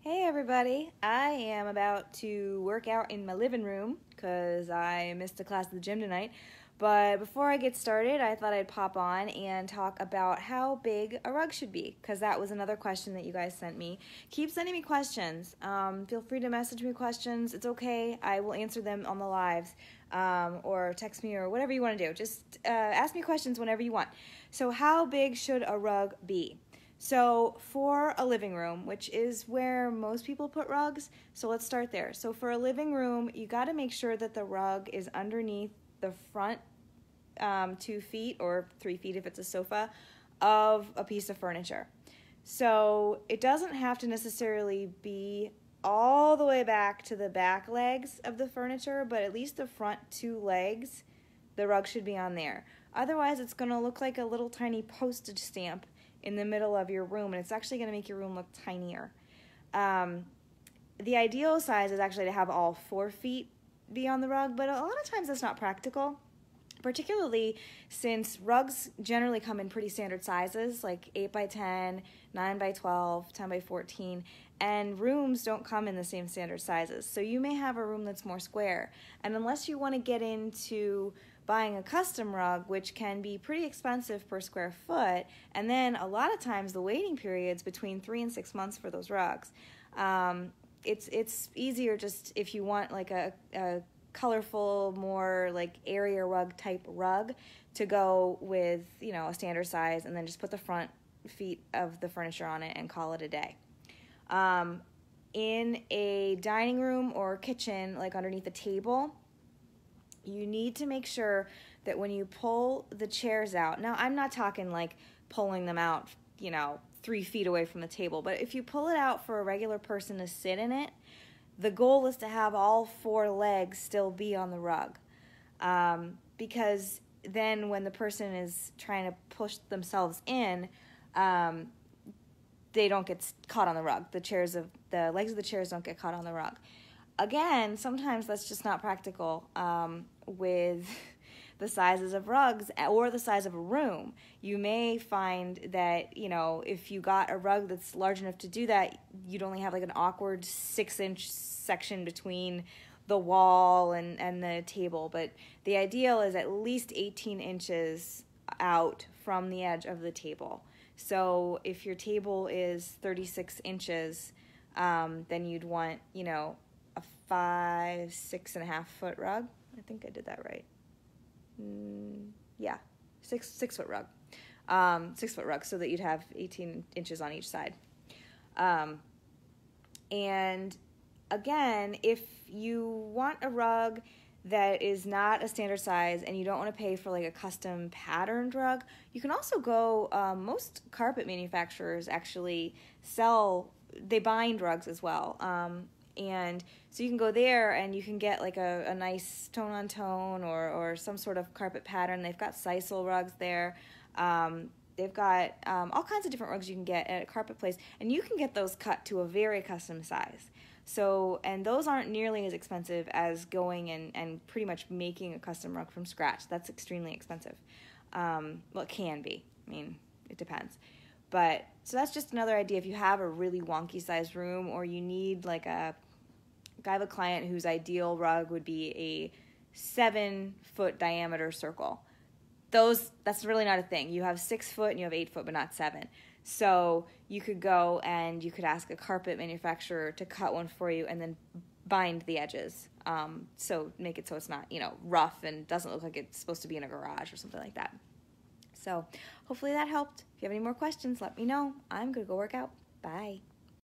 Hey everybody, I am about to work out in my living room because I missed a class at the gym tonight. But before I get started, I thought I'd pop on and talk about how big a rug should be, because that was another question that you guys sent me. Keep sending me questions. Feel free to message me questions. It's okay. I will answer them on the lives, or text me, or whatever you want to do. Just ask me questions whenever you want. So how big should a rug be? So for a living room, which is where most people put rugs, so let's start there. So for a living room, you got to make sure that the rug is underneath the front 2 feet or 3 feet if it's a sofa of a piece of furniture. So it doesn't have to necessarily be all the way back to the back legs of the furniture, but at least the front 2 legs, the rug should be on there. Otherwise, it's going to look like a little tiny postage stamp in the middle of your room, and it's actually going to make your room look tinier. The ideal size is actually to have all 4 feet be on the rug, but a lot of times that's not practical, particularly since rugs generally come in pretty standard sizes, like 8 by 10, 9 by 12, 10 by 14, and rooms don't come in the same standard sizes. So you may have a room that's more square, and unless you want to get into buying a custom rug, which can be pretty expensive per square foot, and then a lot of times the waiting period's between 3 and 6 months for those rugs. It's easier just if you want like a colorful, more like area rug type rug to go with, a standard size, and then just put the front feet of the furniture on it and call it a day. In a dining room or kitchen, like underneath a table, you need to make sure that when you pull the chairs out, now I'm not talking like pulling them out, 3 feet away from the table, but if you pull it out for a regular person to sit in it, the goal is to have all 4 legs still be on the rug, because then when the person is trying to push themselves in, they don't get caught on the rug. The legs of the chairs don't get caught on the rug. Again, sometimes that's just not practical with the sizes of rugs or the size of a room. You may find that, if you got a rug that's large enough to do that, you'd only have like an awkward 6-inch section between the wall and the table. But the ideal is at least 18 inches out from the edge of the table. So if your table is 36 inches, then you'd want, a 6.5 foot rug. I think I did that right. Yeah, 6 foot rug. 6 foot rug, so that you'd have 18 inches on each side. And again, if you want a rug that is not a standard size and you don't want to pay for like a custom patterned rug, you can also go, most carpet manufacturers actually they bind rugs as well. And so you can go there and you can get like a nice tone-on-tone or some sort of carpet pattern. They've got sisal rugs there. They've got all kinds of different rugs you can get at a carpet place, and you can get those cut to a very custom size. So, and those aren't nearly as expensive as going and pretty much making a custom rug from scratch. That's extremely expensive. Well, it can be. I mean, it depends. But, so that's just another idea. If you have a really wonky sized room, or you need like I have a client whose ideal rug would be a 7-foot diameter circle. That's really not a thing. You have 6 foot and you have 8 foot, but not 7. So you could go and you could ask a carpet manufacturer to cut one for you and then bind the edges. So make it so it's not, rough and doesn't look like it's supposed to be in a garage or something like that. So hopefully that helped. If you have any more questions, let me know. I'm going to go work out. Bye.